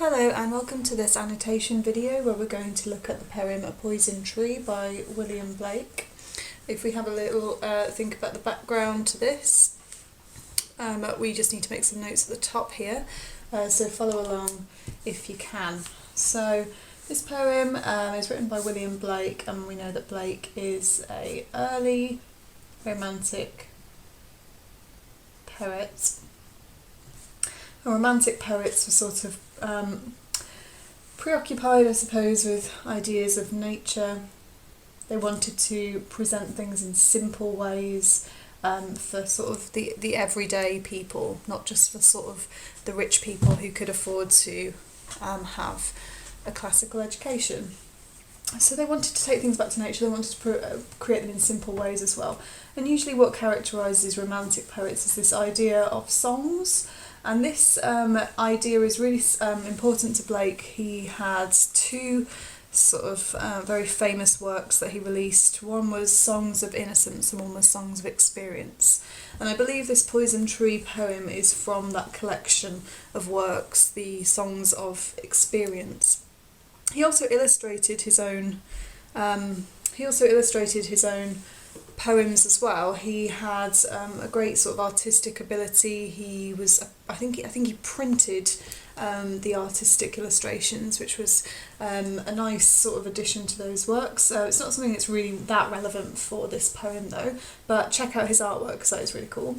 Hello and welcome to this annotation video where we're going to look at the poem A Poison Tree by William Blake. If we have a little think about the background to this, we just need to make some notes at the top here, so follow along if you can. So this poem is written by William Blake, and we know that Blake is an early romantic poet. Romantic poets were sort of preoccupied, I suppose, with ideas of nature. They wanted to present things in simple ways for sort of the everyday people, not just for sort of the rich people who could afford to have a classical education. So they wanted to take things back to nature, they wanted to create them in simple ways as well. And usually what characterises romantic poets is this idea of songs. And this idea is really important to Blake. He had two sort of very famous works that he released. One was Songs of Innocence and one was Songs of Experience. And I believe this Poison Tree poem is from that collection of works, the Songs of Experience. He also illustrated his own poems as well. He had a great sort of artistic ability. He was, I think he printed the artistic illustrations, which was a nice sort of addition to those works. It's not something that's really that relevant for this poem though, but check out his artwork because that is really cool.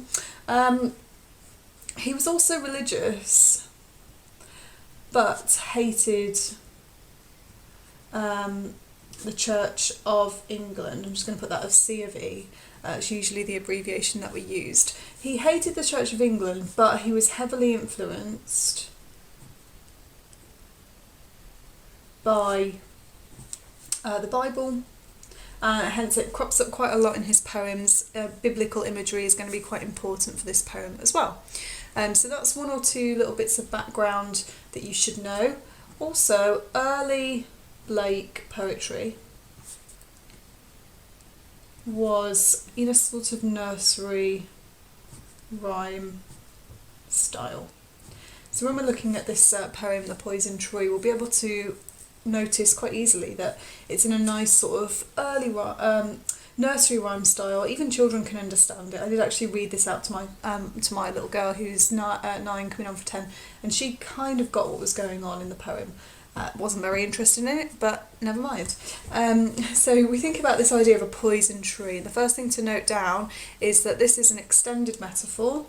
He was also religious, but hated the Church of England. I'm just going to put that as C of E. It's usually the abbreviation that we used. He hated the Church of England, but he was heavily influenced by the Bible. Hence it crops up quite a lot in his poems. Biblical imagery is going to be quite important for this poem as well. So that's one or two little bits of background that you should know. Also, early Blake poetry was in a sort of nursery rhyme style. So when we're looking at this poem, The Poison Tree, we'll be able to notice quite easily that it's in a nice sort of early nursery rhyme style. Even children can understand it. I did actually read this out to my little girl who's 9 coming on for 10, and she kind of got what was going on in the poem. Wasn't very interested in it, but never mind. So we think about this idea of a poison tree. The first thing to note down is that this is an extended metaphor.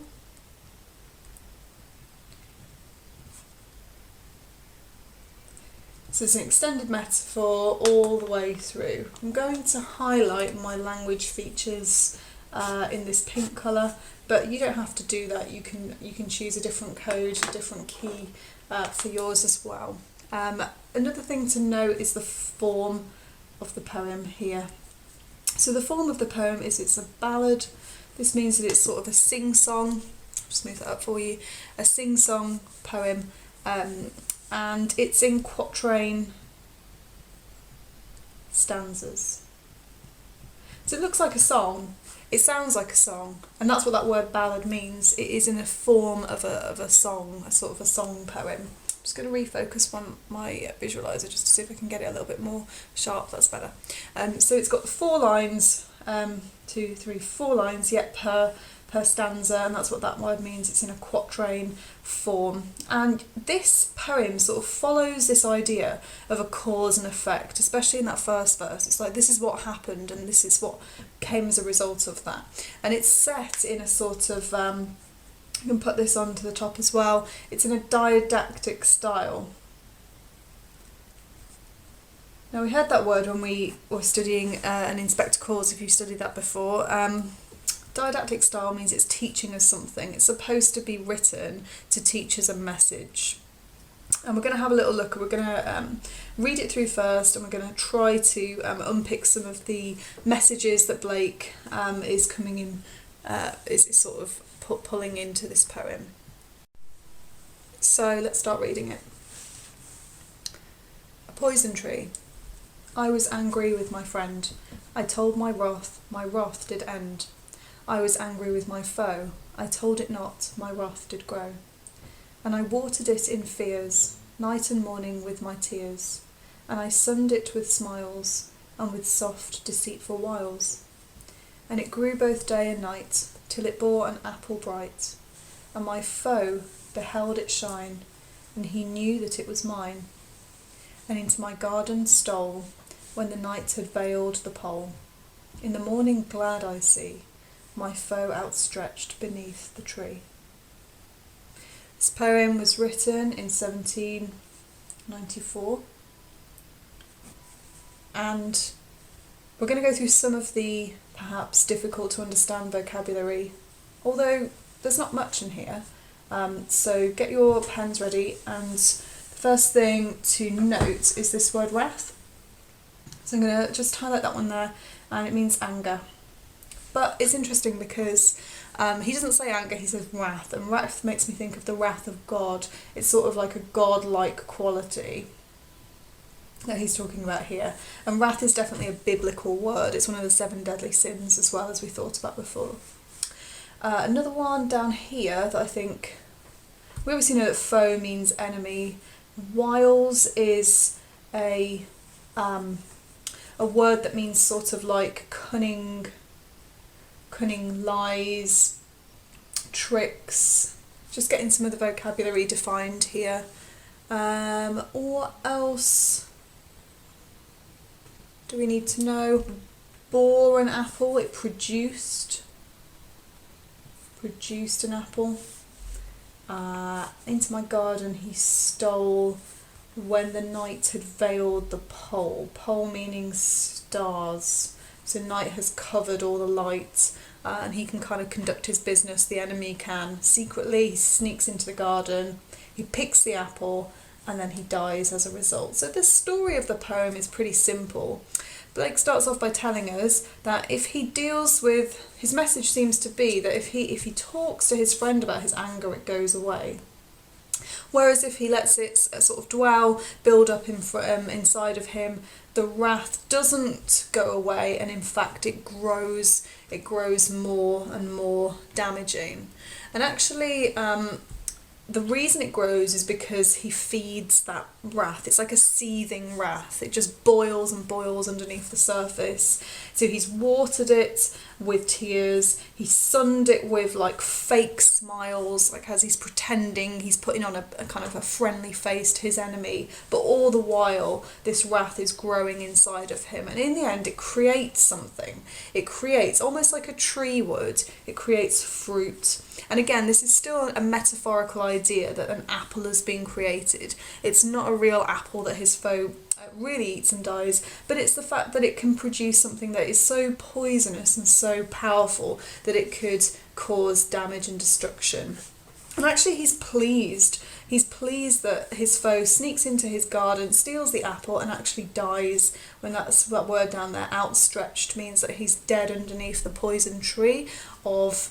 So it's an extended metaphor all the way through. I'm going to highlight my language features in this pink colour, but you don't have to do that. You can choose a different code, a different key for yours as well. Another thing to note is the form of the poem here. So the form of the poem is it's a ballad. This means that it's sort of a sing-song. Just move that up for you. A sing-song poem, and it's in quatrain stanzas. So it looks like a song. It sounds like a song, and that's what that word ballad means. It is in the form of a song, a sort of a song poem. I'm just going to refocus on my visualizer just to see if I can get it a little bit more sharp. That's better. So it's got 4 lines, 4 lines yet per stanza, and that's what that word means. It's in a quatrain form, and this poem sort of follows this idea of a cause and effect, especially in that first verse. It's like this is what happened and this is what came as a result of that, and it's set in a sort of you can put this onto the top as well. It's in a didactic style. Now we heard that word when we were studying an inspector course, if you've studied that before. Didactic style means it's teaching us something. It's supposed to be written to teach us a message. And we're going to have a little look. We're going to read it through first, and we're going to try to unpick some of the messages that Blake is coming in, is sort of pulling into this poem. So let's start reading it. A poison tree. I was angry with my friend. I told my wrath did end. I was angry with my foe. I told it not, my wrath did grow. And I watered it in fears. night and morning with my tears, and I sunned it with smiles, and with soft, deceitful wiles. And it grew both day and night, till it bore an apple bright, and my foe beheld it shine, and he knew that it was mine, and into my garden stole, when the night had veiled the pole. In the morning glad I see my foe outstretched beneath the tree. This poem was written in 1794, and we're going to go through some of the perhaps difficult to understand vocabulary, although there's not much in here. So get your pens ready, and the first thing to note is this word wrath. So I'm going to just highlight that one there, and it means anger. But it's interesting because he doesn't say anger, he says wrath, and wrath makes me think of the wrath of God. It's sort of like a God-like quality that he's talking about here. And wrath is definitely a biblical word. It's one of the 7 deadly sins as well, as we thought about before. Another one down here that I think, we obviously know that foe means enemy. Wiles is a word that means sort of like cunning lies, tricks. Just getting some of the vocabulary defined here. What else do we need to know? Bore an apple, it produced an apple. Into my garden he stole, when the night had veiled the pole. Pole meaning stars. So night has covered all the light, and he can kind of conduct his business. The enemy can. Secretly, he sneaks into the garden, he picks the apple, and then he dies as a result. So the story of the poem is pretty simple. Blake starts off by telling us that if he deals with, his message seems to be that if he talks to his friend about his anger, it goes away. Whereas if he lets it sort of dwell, build up inside of him, the wrath doesn't go away, and in fact it grows more and more damaging. And actually, the reason it grows is because he feeds that wrath. It's like a seething wrath. It just boils and boils underneath the surface. So he's watered it with tears. He's sunned it with like fake smiles, like as he's pretending he's putting on a kind of a friendly face to his enemy. But all the while, this wrath is growing inside of him. And in the end, it creates something. It creates, almost like a tree would, it creates fruit. And again, this is still a metaphorical idea that an apple has been created. It's not a real apple that his foe really eats and dies, but it's the fact that it can produce something that is so poisonous and so powerful that it could cause damage and destruction. And actually he's pleased. He's pleased that his foe sneaks into his garden, steals the apple, and actually dies. When that word down there, outstretched, means that he's dead underneath the poison tree of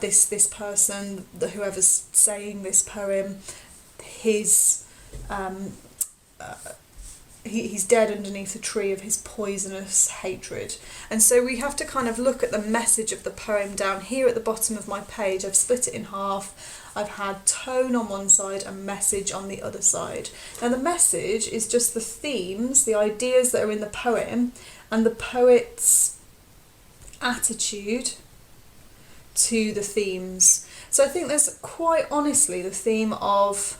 this person, whoever's saying this poem. He's dead underneath the tree of his poisonous hatred. And so we have to kind of look at the message of the poem down here at the bottom of my page. I've split it in half. I've had tone on one side and message on the other side. Now the message is just the themes, the ideas that are in the poem, and the poet's attitude to the themes. So I think there's quite obviously the theme of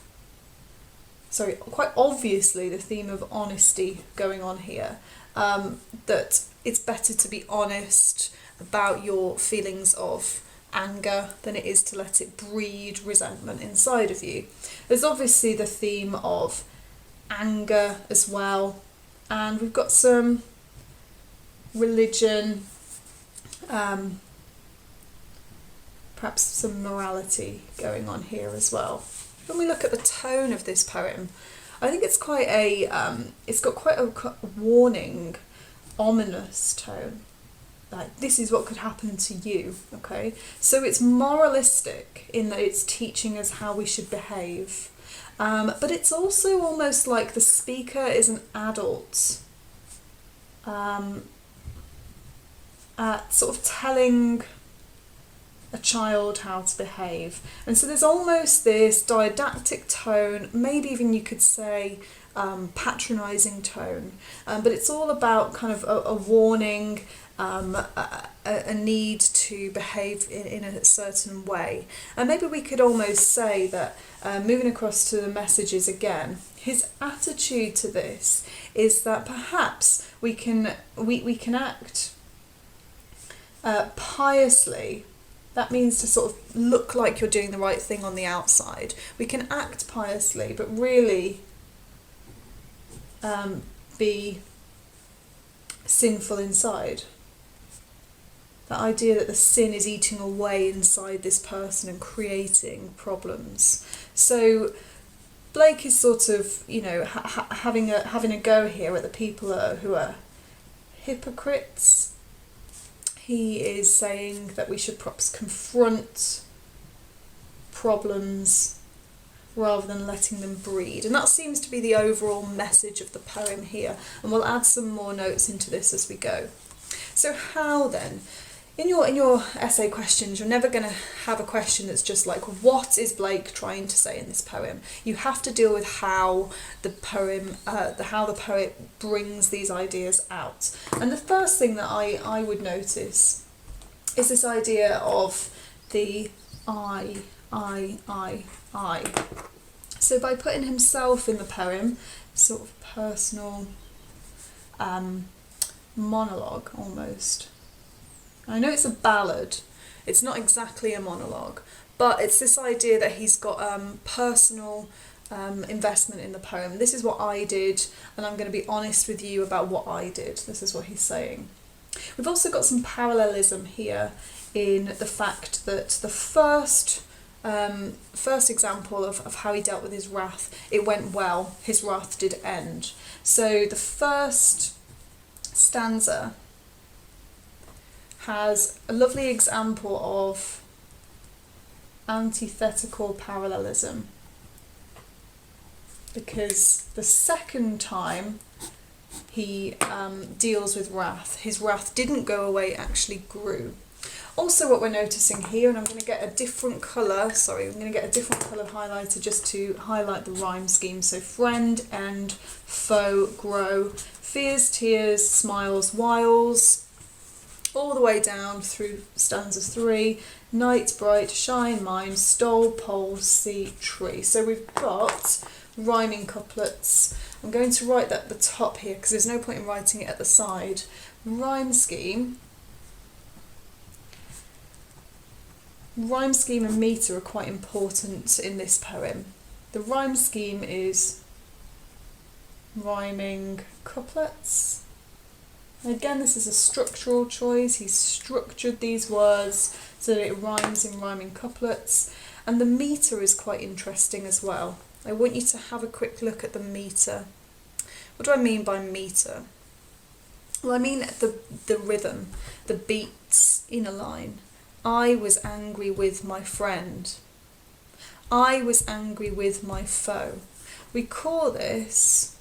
honesty going on here. That it's better to be honest about your feelings of anger than it is to let it breed resentment inside of you. There's obviously the theme of anger as well, and we've got some religion, perhaps some morality going on here as well. When we look at the tone of this poem, I think it's quite it's got quite a warning, ominous tone. Like, this is what could happen to you, okay? So it's moralistic in that it's teaching us how we should behave. But it's also almost like the speaker is an adult, sort of telling a child how to behave. And so there's almost this didactic tone, maybe even you could say patronising tone, but it's all about kind of a warning, a need to behave in a certain way. And maybe we could almost say that, moving across to the messages again, his attitude to this is that perhaps we can act piously. That means to sort of look like you're doing the right thing on the outside. We can act piously, but really be sinful inside. The idea that the sin is eating away inside this person and creating problems. So Blake is sort of, having a go here at the people who are hypocrites. He is saying that we should perhaps confront problems rather than letting them breed. And that seems to be the overall message of the poem here. And we'll add some more notes into this as we go. So how then? In your essay questions, you're never going to have a question that's just like, what is Blake trying to say in this poem? You have to deal with how the poet brings these ideas out. And the first thing that I would notice is this idea of the I. So by putting himself in the poem, sort of personal monologue almost. I know it's a ballad, it's not exactly a monologue, but it's this idea that he's got personal investment in the poem. This is what I did, and I'm going to be honest with you about what I did. This is what he's saying. We've also got some parallelism here in the fact that the first example of how he dealt with his wrath, it went well, his wrath did end. So the first stanza has a lovely example of antithetical parallelism, because the second time he deals with wrath, his wrath didn't go away, it actually grew. Also what we're noticing here, and I'm going to get a different colour highlighter just to highlight the rhyme scheme. So friend, end, foe, grow, fears, tears, smiles, wiles, all the way down through stanza 3, night, bright, shine, mine, stole, pole, sea, tree. So we've got rhyming couplets. I'm going to write that at the top here because there's no point in writing it at the side. Rhyme scheme and metre are quite important in this poem. The rhyme scheme is rhyming couplets. And again, this is a structural choice. He's structured these words so that it rhymes in rhyming couplets. And the metre is quite interesting as well. I want you to have a quick look at the metre. What do I mean by metre? Well, I mean the rhythm, the beats in a line. I was angry with my friend. I was angry with my foe. We call this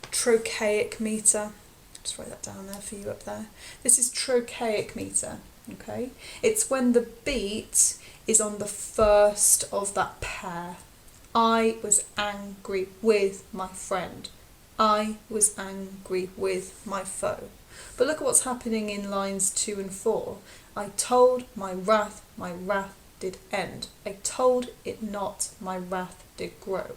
trochaic metre. Just write that down there for you up there. This is trochaic metre, okay? It's when the beat is on the first of that pair. I was angry with my friend. I was angry with my foe. But look at what's happening in lines 2 and 4. I told my wrath did end. I told it not, my wrath did grow.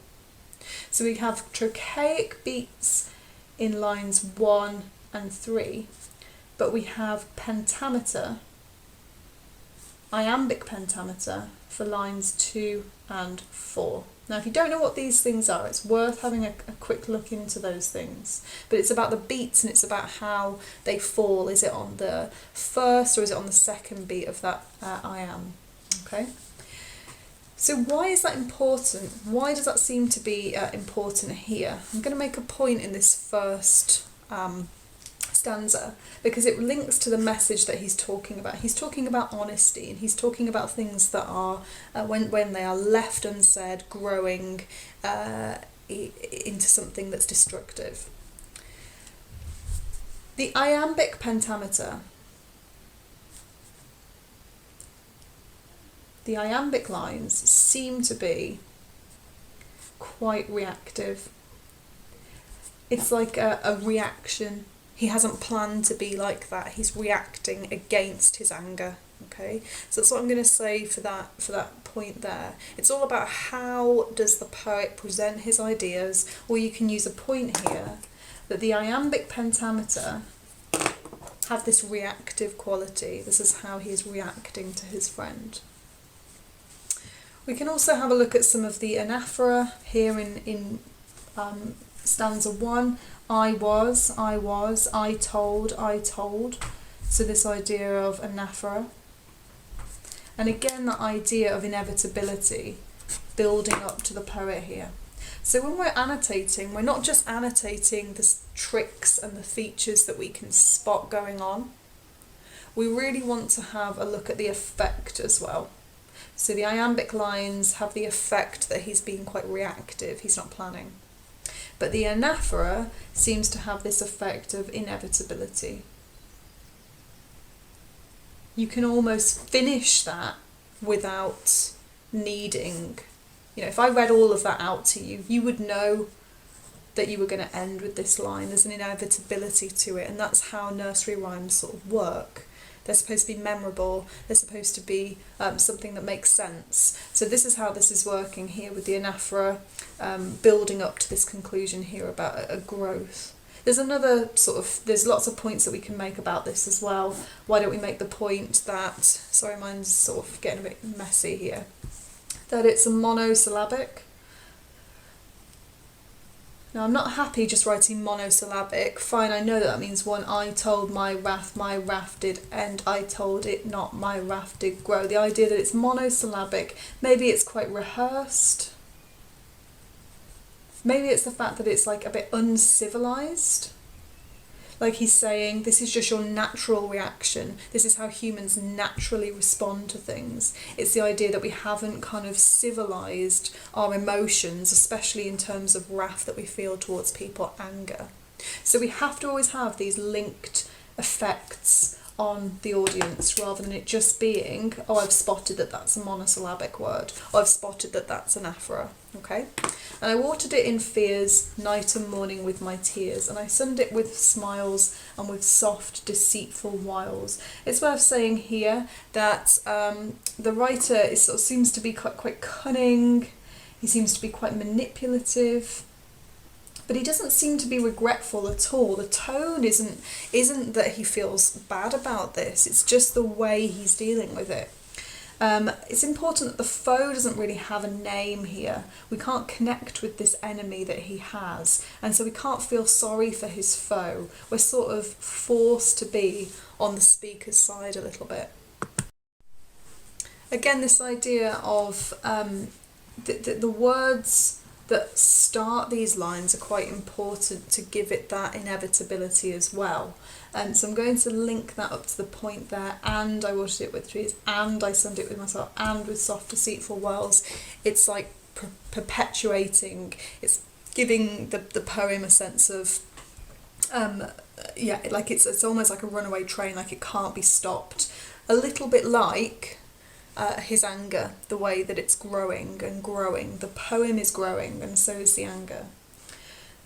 So we have trochaic beats in lines 1 and 3, but we have pentameter, iambic pentameter for lines 2 and 4. Now, if you don't know what these things are, it's worth having a quick look into those things. But it's about the beats and it's about how they fall. Is it on the first or is it on the second beat of that iamb? Okay. So why is that important? Why does that seem to be important here? I'm going to make a point in this first stanza because it links to the message that he's talking about. He's talking about honesty and he's talking about things that are, when they are left unsaid, growing into something that's destructive. The iambic pentameter the iambic lines seem to be quite reactive. It's like a reaction. He hasn't planned to be like that. He's reacting against his anger. Okay, so that's what I'm going to say for that point there. It's all about how does the poet present his ideas, or you can use a point here that the iambic pentameter have this reactive quality. This is how he is reacting to his friend. We can also have a look at some of the anaphora here in stanza 1. I was, I told. So this idea of anaphora. And again, the idea of inevitability building up to the poet here. So when we're annotating, we're not just annotating the tricks and the features that we can spot going on. We really want to have a look at the effect as well. So the iambic lines have the effect that he's being quite reactive, he's not planning. But the anaphora seems to have this effect of inevitability. You can almost finish that without needing, if I read all of that out to you, you would know that you were going to end with this line. There's an inevitability to it, and that's how nursery rhymes sort of work. They're supposed to be memorable, they're supposed to be something that makes sense. So this is how this is working here with the anaphora, building up to this conclusion here about a growth. There's there's lots of points that we can make about this as well. Why don't we make the point that, sorry, mine's sort of getting a bit messy here, that it's a monosyllabic. Now I'm not happy just writing monosyllabic. Fine, I know that means one. I told my wrath did end. I told it not, my wrath did grow. The idea that it's monosyllabic, maybe it's quite rehearsed. Maybe it's the fact that it's like a bit uncivilized. Like he's saying, this is just your natural reaction. This is how humans naturally respond to things. It's the idea that we haven't kind of civilized our emotions, especially in terms of wrath that we feel towards people, anger. So we have to always have these linked effects on the audience rather than it just being, oh, I've spotted that that's a monosyllabic word, or I've spotted that that's an anaphora, okay? And I watered it in fears, night and morning with my tears, and I sunned it with smiles and with soft, deceitful wiles. It's worth saying here that the writer seems to be quite cunning, he seems to be quite manipulative, but he doesn't seem to be regretful at all. The tone isn't that he feels bad about this, it's just the way he's dealing with it. It's important that the foe doesn't really have a name here. We can't connect with this enemy that he has, and so we can't feel sorry for his foe. We're sort of forced to be on the speaker's side a little bit. Again, this idea of the words that start these lines are quite important to give it that inevitability as well. So I'm going to link that up to the point there, and I watered it with trees, and I sunned it with myself, and with soft deceitful wells. It's like perpetuating, it's giving the poem a sense of, like it's almost like a runaway train, like it can't be stopped. A little bit like his anger, the way that it's growing and growing. The poem is growing, and so is the anger.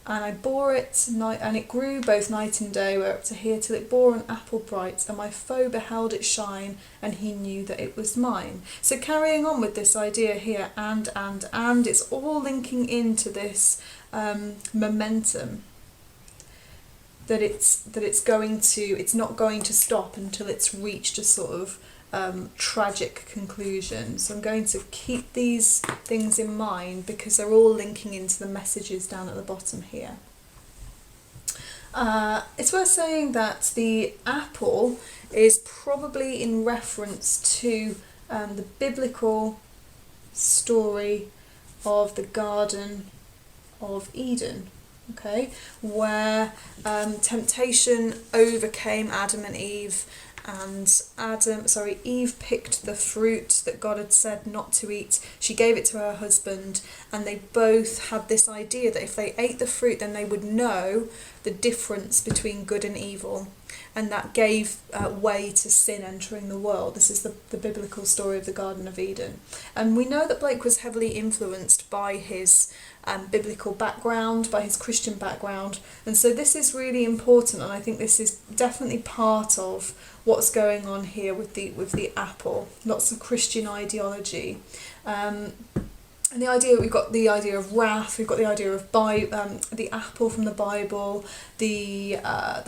And I bore it night, and it grew both night and day, where up to here till it bore an apple bright, and my foe beheld it shine, and he knew that it was mine. So carrying on with this idea here, and it's all linking into this momentum. That it's not going to stop until it's reached a sort of tragic conclusion. So I'm going to keep these things in mind because they're all linking into the messages down at the bottom here. It's worth saying that the apple is probably in reference to the biblical story of the Garden of Eden, okay, where temptation overcame Adam and Eve, and Eve picked the fruit that God had said not to eat. She gave it to her husband, and they both had this idea that if they ate the fruit, then they would know the difference between good and evil. and that gave way to sin entering the world. This is the biblical story of the Garden of Eden. And we know that Blake was heavily influenced by his biblical background, by his Christian background, and so this is really important, and I think this is definitely part of what's going on here with the apple. Lots of Christian ideology. And the idea, we've got the idea of wrath, we've got the idea of the apple from the Bible, the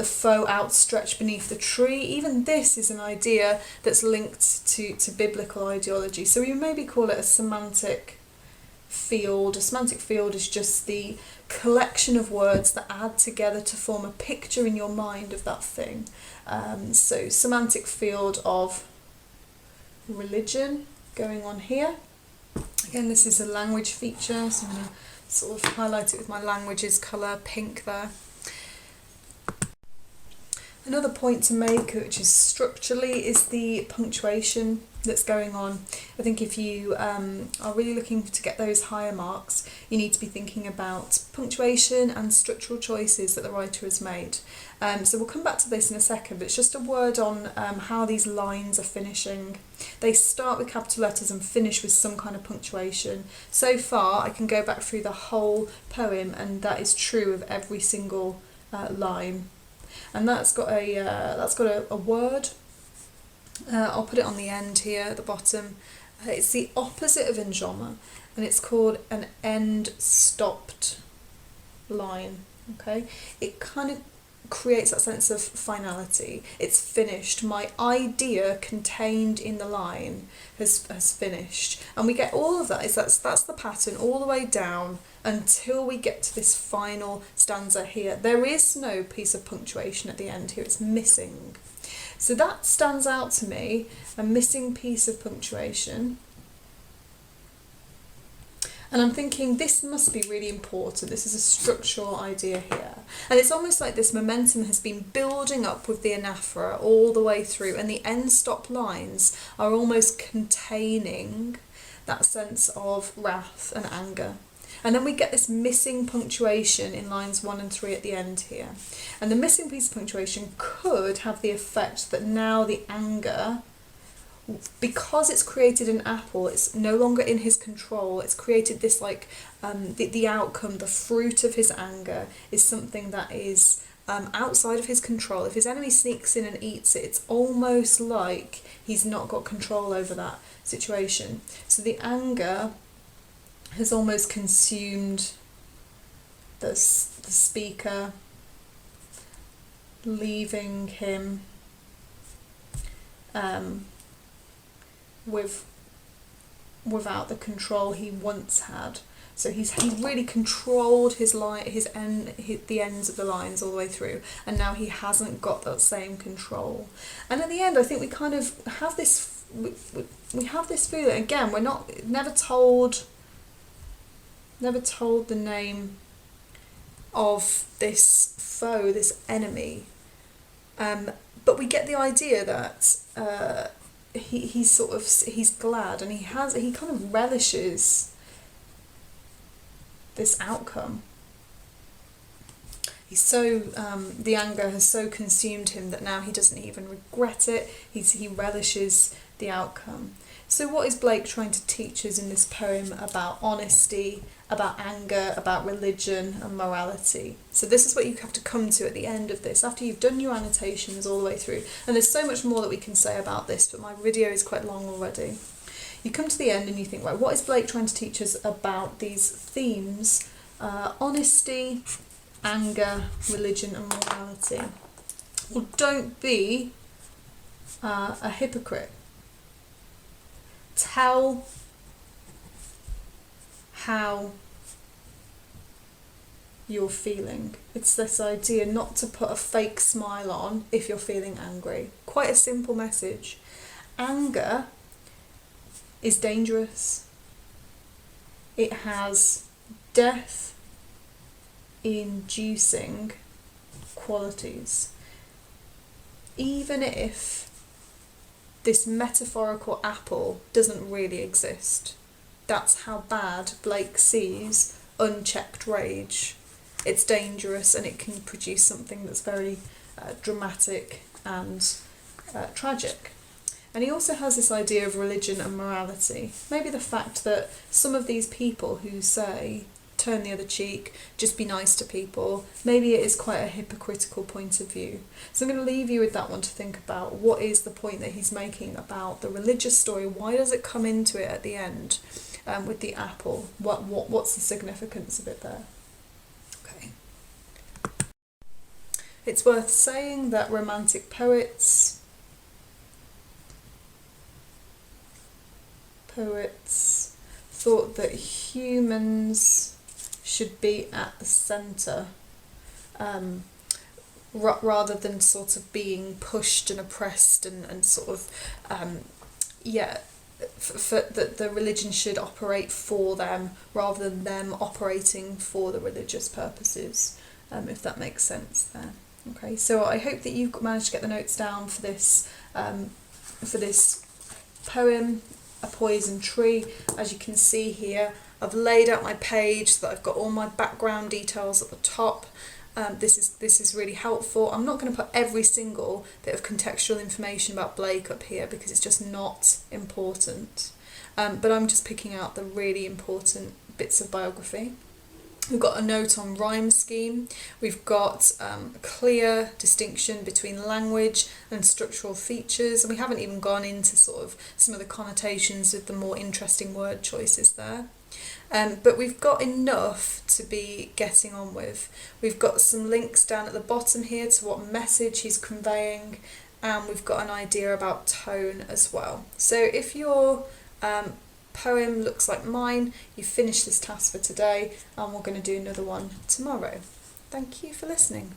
foe outstretched beneath the tree. Even this is an idea that's linked to biblical ideology. So we maybe call it a semantic field. A semantic field is just the collection of words that add together to form a picture in your mind of that thing. So semantic field of religion going on here. Again, this is a language feature, so I'm going to sort of highlight it with my languages colour, pink there. Another point to make, which is structurally, is the punctuation that's going on. I think if you are really looking to get those higher marks, you need to be thinking about punctuation and structural choices that the writer has made. So we'll come back to this in a second, but it's just a word on how these lines are finishing. They start with capital letters and finish with some kind of punctuation. So far, I can go back through the whole poem, and that is true of every single line. And that's got a word. I'll put it on the end here at the bottom. It's the opposite of enjambment, and it's called an end stopped line. Okay, it kind of creates that sense of finality. It's finished. My idea contained in the line has finished, and we get all of that. That's the pattern all the way down until we get to this final stanza here. There is no piece of punctuation at the end here. It's missing. So that stands out to me, a missing piece of punctuation. And I'm thinking this must be really important. This is a structural idea here. And it's almost like this momentum has been building up with the anaphora all the way through, and the end stop lines are almost containing that sense of wrath and anger. And then we get this missing punctuation in lines 1 and 3 at the end here. And the missing piece of punctuation could have the effect that now the anger, because it's created an apple, it's no longer in his control. It's created this the outcome, the fruit of his anger is something that is outside of his control. If his enemy sneaks in and eats it, it's almost like he's not got control over that situation. So the anger has almost consumed the speaker, leaving him without the control he once had. So he's really controlled the ends of the lines all the way through, and now he hasn't got that same control. And at the end, I think we kind of have this we have this feeling again. We're never told the name of this foe, this enemy, but we get the idea that he's glad, and he kind of relishes this outcome. He's so the anger has so consumed him that now he doesn't even regret it. He relishes the outcome. So what is Blake trying to teach us in this poem about honesty, about anger, about religion and morality? So this is what you have to come to at the end of this, after you've done your annotations all the way through. And there's so much more that we can say about this, but my video is quite long already. You come to the end and you think, right, what is Blake trying to teach us about these themes? Honesty, anger, religion and morality. Well, don't be a hypocrite. Tell how you're feeling. It's this idea not to put a fake smile on if you're feeling angry. Quite a simple message. Anger is dangerous. It has death-inducing qualities. Even if this metaphorical apple doesn't really exist. That's how bad Blake sees unchecked rage. It's dangerous, and it can produce something that's very dramatic and tragic. And he also has this idea of religion and morality. Maybe the fact that some of these people who say, turn the other cheek, just be nice to people, maybe it is quite a hypocritical point of view. So I'm going to leave you with that one to think about. What is the point that he's making about the religious story? Why does it come into it at the end with the apple? What's the significance of it there? Okay. It's worth saying that Romantic poets thought that humans should be at the centre, rather than sort of being pushed and oppressed and sort of, that the religion should operate for them rather than them operating for the religious purposes, if that makes sense there. Okay, so I hope that you've managed to get the notes down for this poem, A Poison Tree. As you can see here, I've laid out my page so that I've got all my background details at the top. This is really helpful. I'm not going to put every single bit of contextual information about Blake up here because it's just not important. But I'm just picking out the really important bits of biography. We've got a note on rhyme scheme. We've got a clear distinction between language and structural features, and we haven't even gone into sort of some of the connotations with the more interesting word choices there. But we've got enough to be getting on with. We've got some links down at the bottom here to what message he's conveying, and we've got an idea about tone as well. So if your poem looks like mine, you've finished this task for today, and we're going to do another one tomorrow. Thank you for listening.